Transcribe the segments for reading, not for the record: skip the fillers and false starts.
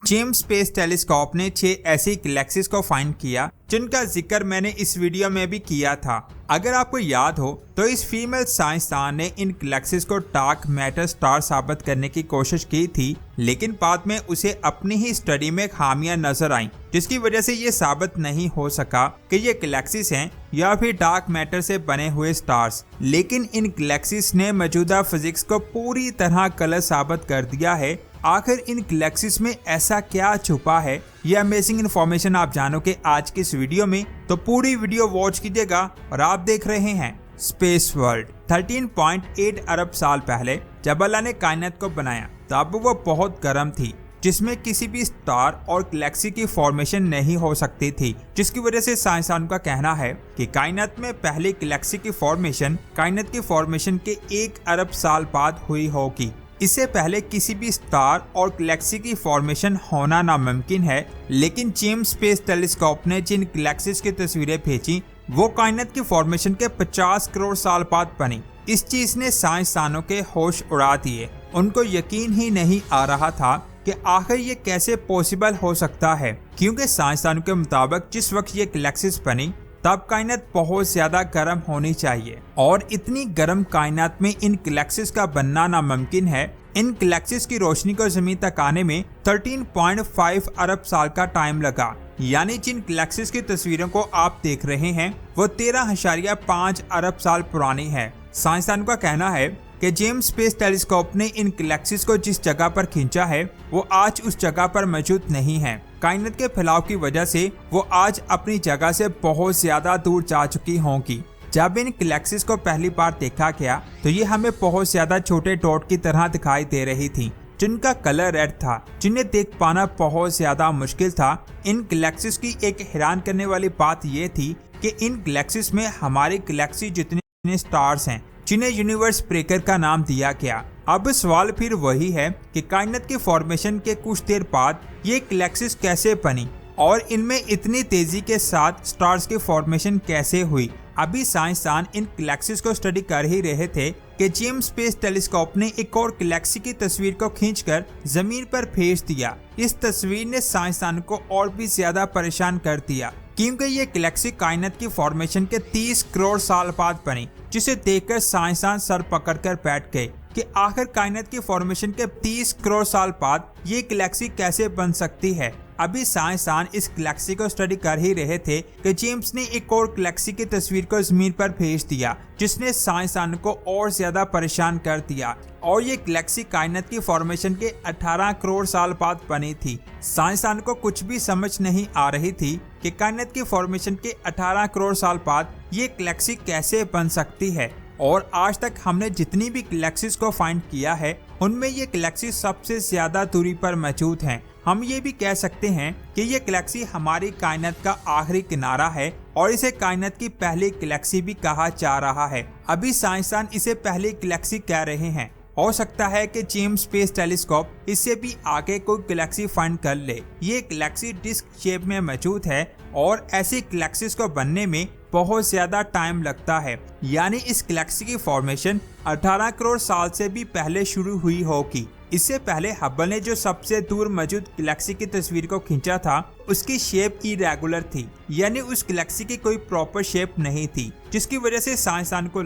James space telescope ने 6 ऐसी galaxies को फाइंड किया जिनका जिक्र मैंने इस वीडियो में भी किया था। अगर आपको याद हो तो इस फीमेल साइंसदान ने इन गैलेक्सीज को डार्क मैटर स्टार साबित करने की कोशिश की थी, लेकिन बाद में उसे अपनी ही स्टडी में खामियां नजर आईं, जिसकी वजह से ये साबित नहीं हो सका कि ये गैलेक्सीज हैं या फिर डार्क मैटर से बने हुए स्टार्स। लेकिन इन गैलेक्सीज ने मौजूदा फिजिक्स को पूरी तरह गलत साबित कर दिया है। आखिर इन गैलेक्सीज में ऐसा क्या छुपा है, ये अमेजिंग इन्फॉर्मेशन आप जानोगे आज की इस वीडियो में, तो पूरी वीडियो वॉच कीजिएगा। और आप देख रहे हैं स्पेस वर्ल्ड। 13.8 अरब साल पहले जब अल्लाह ने कायनात को बनाया तब वो बहुत गर्म थी, जिसमें किसी भी स्टार और गैलेक्सी की फॉर्मेशन नहीं हो सकती थी, जिसकी वजह से साइंसदानों का कहना है कि कायनात में पहली गैलेक्सी की फॉर्मेशन कायनात की फॉर्मेशन के 1 अरब साल बाद हुई होगी। इससे पहले किसी भी स्टार और गैलेक्सी की फॉर्मेशन होना नामुमकिन है। लेकिन जेम्स स्पेस टेलीस्कोप ने जिन गैलेक्सीज की तस्वीरें भेजी वो कायनात की फॉर्मेशन के 50 करोड़ साल बाद बनी। इस चीज ने साइंसदानों के होश उड़ा दिए। उनको यकीन ही नहीं आ रहा था कि आखिर ये कैसे पॉसिबल हो सकता है, क्योंकि साइंसदानों के मुताबिक जिस वक्त ये गैलेक्सीज बनी तब कायनात बहुत ज्यादा गर्म होनी चाहिए, और इतनी गर्म कायनात में इन गैलेक्सीज का बनना नामुमकिन है। इन गैलेक्सीज की रोशनी को जमीन तक आने में 13.5 अरब साल का टाइम लगा। यानी जिन गैलेक्सीज की तस्वीरों को आप देख रहे हैं वो 13.5 अरब साल पुरानी है। साइंसदानों का कहना है कि जेम्स स्पेस टेलीस्कोप ने इन गैलेक्सीज को जिस जगह पर खींचा है वो आज उस जगह पर मौजूद नहीं है। कायनात के फैलाव की वजह से वो आज अपनी जगह से बहुत ज्यादा दूर जा चुकी होंगी। जब इन गैलेक्सीज को पहली बार देखा गया तो ये हमें बहुत ज्यादा छोटे डॉट की तरह दिखाई दे रही थी, जिनका कलर रेड था, जिन्हें देख पाना बहुत ज्यादा मुश्किल था। इन गैलेक्सीज की एक हैरान करने वाली बात यह थी कि इन गैलेक्सीज में हमारी गैलेक्सी जितने स्टार्स हैं जिन्हें यूनिवर्स ब्रेकर का नाम दिया गया। अब सवाल फिर वही है कि कायनात के फॉर्मेशन के कुछ देर बाद ये गैलेक्सीज कैसे बनी और इनमें इतनी तेजी के साथ स्टार्स की फॉर्मेशन कैसे हुई। अभी साइंसदान इन गैलेक्सीज को स्टडी कर ही रहे थे कि जेम्स स्पेस टेलीस्कोप ने एक और गैलेक्सी की तस्वीर को खींचकर जमीन पर भेज दिया। इस तस्वीर ने साइंसदान को और भी ज्यादा परेशान कर दिया, क्योंकि ये गैलेक्सी कायनात की फॉर्मेशन के 30 करोड़ साल बाद बनी, जिसे देखकर साइंसदान सर पकड़कर बैठ गए कि आखिर कायनात की फॉर्मेशन के 30 करोड़ साल बाद ये गैलेक्सी कैसे बन सकती है। अभी साइंसदान इस गैलेक्सी को स्टडी कर ही रहे थे कि जेम्स ने एक और गैलेक्सी की तस्वीर को जमीन पर भेज दिया, जिसने साइंसदान को और ज्यादा परेशान कर दिया। और ये गैलेक्सी कायनात की फॉर्मेशन के 18 करोड़ साल बाद बनी थी। साइंसदान को कुछ भी समझ नहीं आ रही थी कि कायनात की फॉर्मेशन के 18 करोड़ साल बाद ये गैलेक्सी कैसे बन सकती है। और आज तक हमने जितनी भी गैलेक्सीज को फाइंड किया है उनमें ये गैलेक्सी सबसे ज्यादा दूरी पर मौजूद हैं। हम ये भी कह सकते हैं कि ये गैलेक्सी हमारी कायनात का आखिरी किनारा है और इसे कायनात की पहली गैलेक्सी भी कहा जा रहा है। अभी साइंसदान इसे पहली गैलेक्सी कह रहे हैं। हो सकता है कि जेम्स स्पेस टेलीस्कोप इससे भी आगे कोई गैलेक्सी फाइंड कर ले। ये गैलेक्सी डिस्क शेप में मौजूद है और ऐसी गैलेक्सीज को बनने में बहुत ज्यादा टाइम लगता है। यानी इस गैलेक्सी की फॉर्मेशन 18 करोड़ साल से भी पहले शुरू हुई होगी। इससे पहले हब्बल ने जो सबसे दूर मौजूद गैलेक्सी की तस्वीर को खींचा था उसकी शेप इरेगुलर थी, यानी उस गैलेक्सी की कोई प्रॉपर शेप नहीं थी, जिसकी वजह से साइंसदान को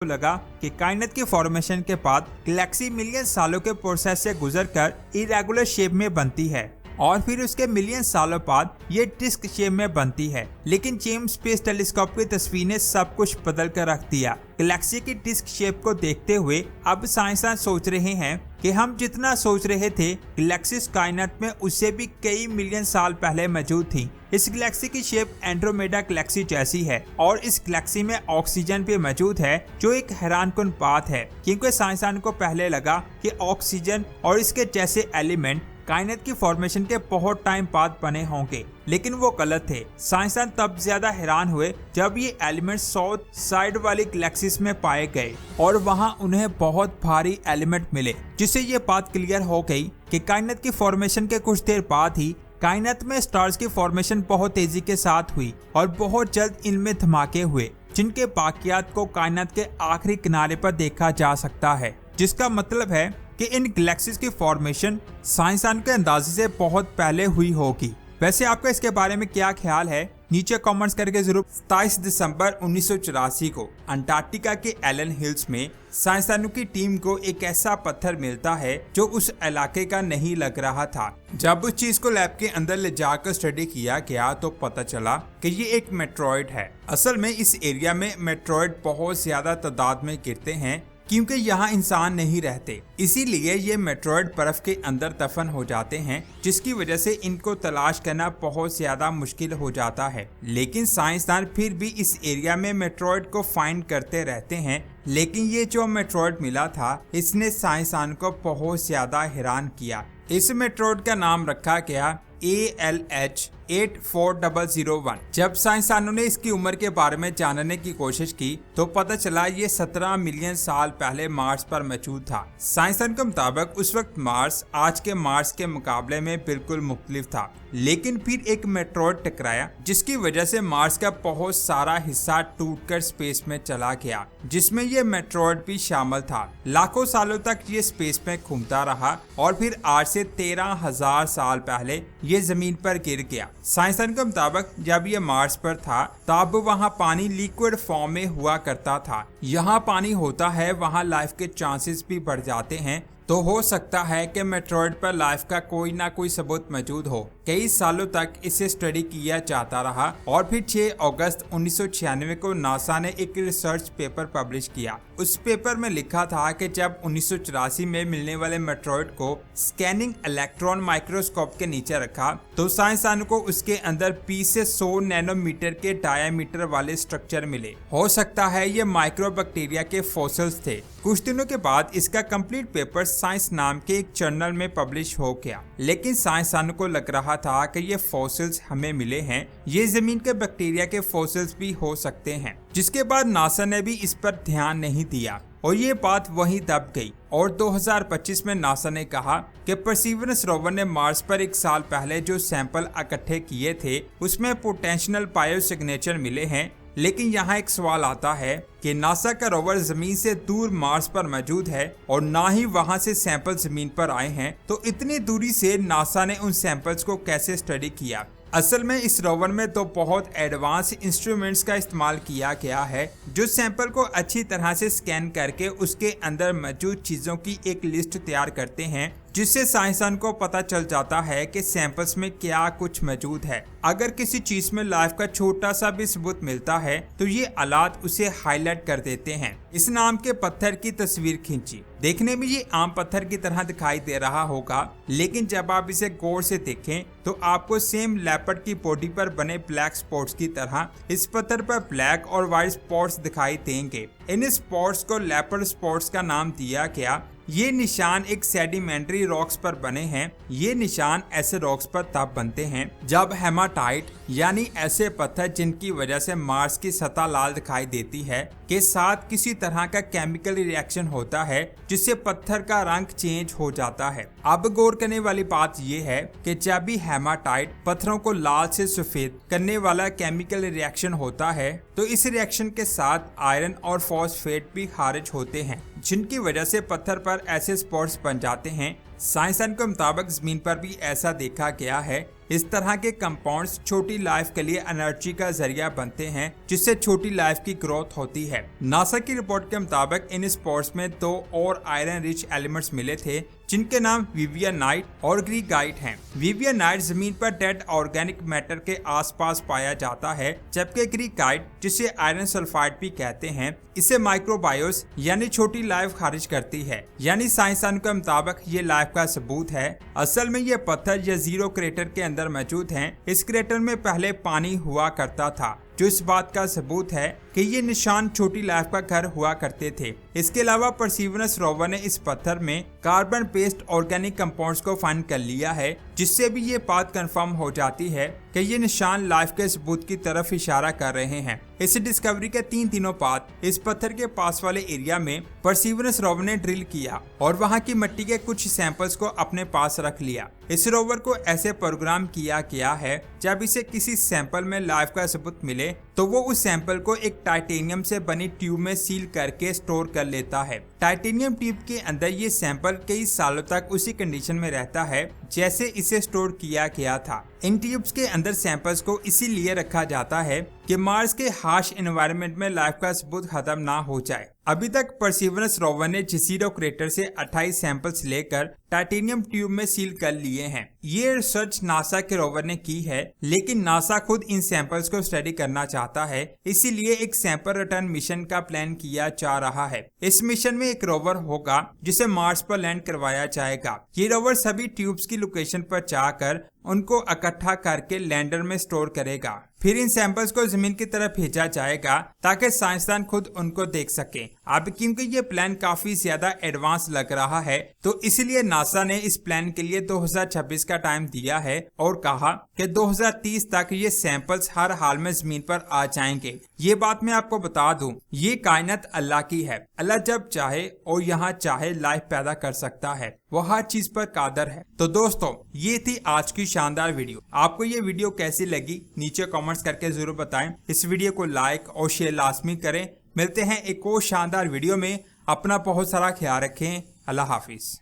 लगा कि कायनात की फॉर्मेशन के बाद गैलेक्सी मिलियन सालों के प्रोसेस से गुजरकर इरेगुलर शेप में बनती है और फिर उसके मिलियन सालों बाद ये डिस्क शेप में बनती है। लेकिन जेम्स स्पेस टेलीस्कोप की तस्वीर ने सब कुछ बदल कर रख दिया। गैलेक्सी की डिस्क शेप को देखते हुए अब साइंसदान सोच रहे हैं कि हम जितना सोच रहे थे गैलेक्सीज कायनात में उससे भी कई मिलियन साल पहले मौजूद थी। इस गैलेक्सी की शेप एंड्रोमेडा गैलेक्सी जैसी है और इस गैलेक्सी में ऑक्सीजन भी मौजूद है, जो एक हैरानकुन बात है, क्योंकि साइंसदान को पहले लगा कि ऑक्सीजन और इसके जैसे एलिमेंट कायनात की फॉर्मेशन के बहुत टाइम बाद बने होंगे, लेकिन वो गलत थे। साइंसदान तब ज्यादा हैरान हुए जब ये एलिमेंट साउथ साइड वाली गैलेक्सीज में पाए गए और वहां उन्हें बहुत भारी एलिमेंट मिले, जिससे ये बात क्लियर हो गई कि कायनात की फॉर्मेशन के कुछ देर बाद ही कायनात में स्टार्स की फॉर्मेशन बहुत तेजी के साथ हुई और बहुत जल्द इनमें धमाके हुए, जिनके बाकियात को कायनात के आखिरी किनारे पर देखा जा सकता है, जिसका मतलब है कि इन गैलेक्सीज की फॉर्मेशन साइंसदान के अंदाजे से बहुत पहले हुई होगी। वैसे आपका इसके बारे में क्या ख्याल है, नीचे कमेंट्स करके जरूर। 27 दिसंबर 1984 को अंटार्कटिका के एलन हिल्स में साइंसदानों की टीम को एक ऐसा पत्थर मिलता है जो उस इलाके का नहीं लग रहा था। जब उस चीज को लैब के अंदर ले जाकर स्टडी किया गया तो पता चला कि ये एक मेट्रॉइड है। असल में इस एरिया में मेट्रॉइड बहुत ज्यादा तादाद में गिरते हैं क्योंकि यहाँ इंसान नहीं रहते, इसीलिए ये मेट्रॉइड बर्फ के अंदर दफन हो जाते हैं, जिसकी वजह से इनको तलाश करना बहुत ज्यादा मुश्किल हो जाता है। लेकिन साइंसदान फिर भी इस एरिया में मेट्रॉइड को फाइंड करते रहते हैं। लेकिन ये जो मेट्रॉइड मिला था, इसने साइंसदान को बहुत ज्यादा हैरान किया। इस मेट्रॉइड का नाम रखा गया ALH 84001। जब साइंसदानों ने इसकी उम्र के बारे में जानने की कोशिश की तो पता चला ये 17 मिलियन साल पहले मार्स पर मौजूद था। साइंसदान के मुताबिक उस वक्त मार्स आज के मार्स के मुकाबले में बिल्कुल मुख्तलिफ था। लेकिन फिर एक मेट्रॉइड टकराया, जिसकी वजह से मार्स का बहुत सारा हिस्सा टूटकर स्पेस में चला गया, जिसमें ये मेट्रॉइड भी शामिल था। लाखों सालों तक ये स्पेस में घूमता रहा और फिर आज से 13,000 साल पहले ये जमीन पर गिर गया। साइंसदान के मुताबिक जब ये मार्स पर था तब वहाँ पानी लिक्विड फॉर्म में हुआ करता था। यहाँ पानी होता है, वहाँ लाइफ के चांसेस भी बढ़ जाते हैं। तो हो सकता है कि मेट्रॉइड पर लाइफ का कोई ना कोई सबूत मौजूद हो। कई सालों तक इसे स्टडी किया जाता रहा और फिर 6 अगस्त 1996 को नासा ने एक रिसर्च पेपर पब्लिश किया। उस पेपर में लिखा था कि जब 1984 में मिलने वाले मेट्रॉइड को स्कैनिंग इलेक्ट्रॉन माइक्रोस्कोप के नीचे रखा तो साइंसदानों को उसके अंदर 20 से 100 नैनोमीटर के डायामीटर वाले स्ट्रक्चर मिले। हो सकता है ये माइक्रोबैक्टीरिया के फॉसिल्स थे। कुछ दिनों के बाद इसका कंप्लीट पेपर साइंस नाम के एक जर्नल में पब्लिश हो गया। लेकिन साइंसदानों को लग रहा था कि ये फॉसिल्स हमें मिले हैं, ये जमीन के बैक्टीरिया के फॉसिल्स भी हो सकते हैं। जिसके बाद नासा ने भी इस पर ध्यान नहीं दिया और ये बात वहीं दब गई। और 2025 में नासा ने कहा कि परसीवरेंस रोवर ने मार्स पर 1 साल पहले जो सैंपल इकट्ठे किए थे उसमें पोटेंशियल बायो सिग्नेचर मिले हैं। लेकिन यहाँ एक सवाल आता है कि नासा का रोवर जमीन से दूर मार्स पर मौजूद है और ना ही वहाँ से सैंपल जमीन पर आए हैं, तो इतनी दूरी से नासा ने उन सैंपल्स को कैसे स्टडी किया। असल में इस रोवर में तो बहुत एडवांस इंस्ट्रूमेंट्स का इस्तेमाल किया गया है जो सैंपल को अच्छी तरह से स्कैन करके उसके अंदर मौजूद चीजों की एक लिस्ट तैयार करते हैं, जिससे साइंसदान को पता चल जाता है कि सैंपल्स में क्या कुछ मौजूद है। अगर किसी चीज में लाइफ का छोटा सा भी सबूत मिलता है तो ये आलात उसे हाईलाइट कर देते हैं। इस नाम के पत्थर की तस्वीर खींची। देखने में ये आम पत्थर की तरह दिखाई दे रहा होगा, लेकिन जब आप इसे गौर से देखें तो आपको सेम लेपर्ड की बॉडी पर बने ब्लैक स्पॉट्स की तरह इस पत्थर पर ब्लैक और व्हाइट स्पॉट्स दिखाई देंगे। इन स्पॉट्स को लेपर्ड स्पॉट्स का नाम दिया गया। ये निशान एक सेडिमेंट्री रॉक्स पर बने हैं। ये निशान ऐसे रॉक्स पर तब बनते हैं जब हेमाटाइट यानी ऐसे पत्थर जिनकी वजह से मार्स की सतह लाल दिखाई देती है के साथ किसी तरह का केमिकल रिएक्शन होता है, जिससे पत्थर का रंग चेंज हो जाता है। अब गौर करने वाली बात यह है कि जब भी हेमाटाइट पत्थरों को लाल से सफेद करने वाला केमिकल रिएक्शन होता है तो इस रिएक्शन के साथ आयरन और फॉस्फेट भी खारिज होते हैं, जिनकी वजह से पत्थर पर ऐसे स्पॉट्स बन जाते हैं। साइंसदान के मुताबिक जमीन पर भी ऐसा देखा गया है। इस तरह के कंपाउंड्स छोटी लाइफ के लिए एनर्जी का जरिया बनते हैं, जिससे छोटी लाइफ की ग्रोथ होती है। नासा की रिपोर्ट के मुताबिक इन स्पॉट्स में 2 और आयरन रिच एलिमेंट्स मिले थे, जिनके नाम विवियनाइट और ग्रीगाइट हैं। विवियनाइट जमीन पर डेड ऑर्गेनिक मैटर के आसपास पाया जाता है, जबकि ग्रीगाइट, जिसे आयरन सल्फाइड भी कहते हैं, इसे माइक्रोबायोस यानी छोटी लाइफ खारिज करती है। यानी साइंसदान के मुताबिक ये लाइफ का सबूत है। असल में ये पत्थर जजीरो क्रेटर के अंदर मौजूद हैं। इस क्रेटर में पहले पानी हुआ करता था, जो इस बात का सबूत है कि ये निशान छोटी लाइफ का घर हुआ करते थे। इसके अलावा परसीवरेंस रोवर ने इस पत्थर में कार्बन बेस्ड ऑर्गेनिक कंपाउंड्स को फाइंड कर लिया है, जिससे भी ये बात कंफर्म हो जाती है कि ये निशान लाइफ के सबूत की तरफ इशारा कर रहे हैं। इस डिस्कवरी के 3 दिनों बाद इस पत्थर के पास वाले एरिया में परसीवरेंस रोवर ने ड्रिल किया और वहां की मिट्टी के कुछ सैंपल्स को अपने पास रख लिया। इस रोवर को ऐसे प्रोग्राम किया गया है, जब इसे किसी सैंपल में लाइफ का सबूत मिले तो वो उस सैंपल को एक टाइटेनियम से बनी ट्यूब में सील करके स्टोर कर लेता है। टाइटेनियम ट्यूब के अंदर ये सैंपल कई सालों तक उसी कंडीशन में रहता है जैसे इसे स्टोर किया गया था। इन ट्यूब्स के अंदर सैंपल्स को इसीलिए रखा जाता है कि मार्स के हार्श एनवायरनमेंट में लाइफ का सबूत खत्म ना हो जाए। अभी तक परसीवरेंस रोवर ने जजीरो क्रेटर से 28 सैंपल्स लेकर टाइटेनियम ट्यूब में सील कर लिए हैं। ये रिसर्च नासा के रोवर ने की है, लेकिन नासा खुद इन सैंपल्स को स्टडी करना चाहता है, इसीलिए एक सैंपल रिटर्न मिशन का प्लान किया जा रहा है। इस मिशन में एक रोवर होगा जिसे मार्स पर लैंड करवाया जाएगा। ये रोवर सभी ट्यूब्स की लोकेशन पर जाकर उनको इकट्ठा करके लैंडर में स्टोर करेगा। फिर इन सैंपल्स को जमीन की तरफ भेजा जाएगा ताकि साइंसदान खुद उनको देख सके। अब क्योंकि ये प्लान काफी ज्यादा एडवांस लग रहा है, तो इसलिए नासा ने इस प्लान के लिए 2026 का टाइम दिया है और कहा कि 2030 तक ये सैंपल्स हर हाल में जमीन पर आ जाएंगे। ये बात मैं आपको बता दूं, ये कायनात अल्लाह की है। अल्लाह जब चाहे और यहाँ चाहे लाइफ पैदा कर सकता है, वो हर चीज पर कादर है। तो दोस्तों, ये थी आज की शानदार वीडियो। आपको ये वीडियो कैसी लगी नीचे कमेंट्स करके जरूर बताएं। इस वीडियो को लाइक और शेयर लाजमी करें। मिलते हैं एक और शानदार वीडियो में। अपना बहुत सारा ख्याल रखें। अल्लाह हाफिज।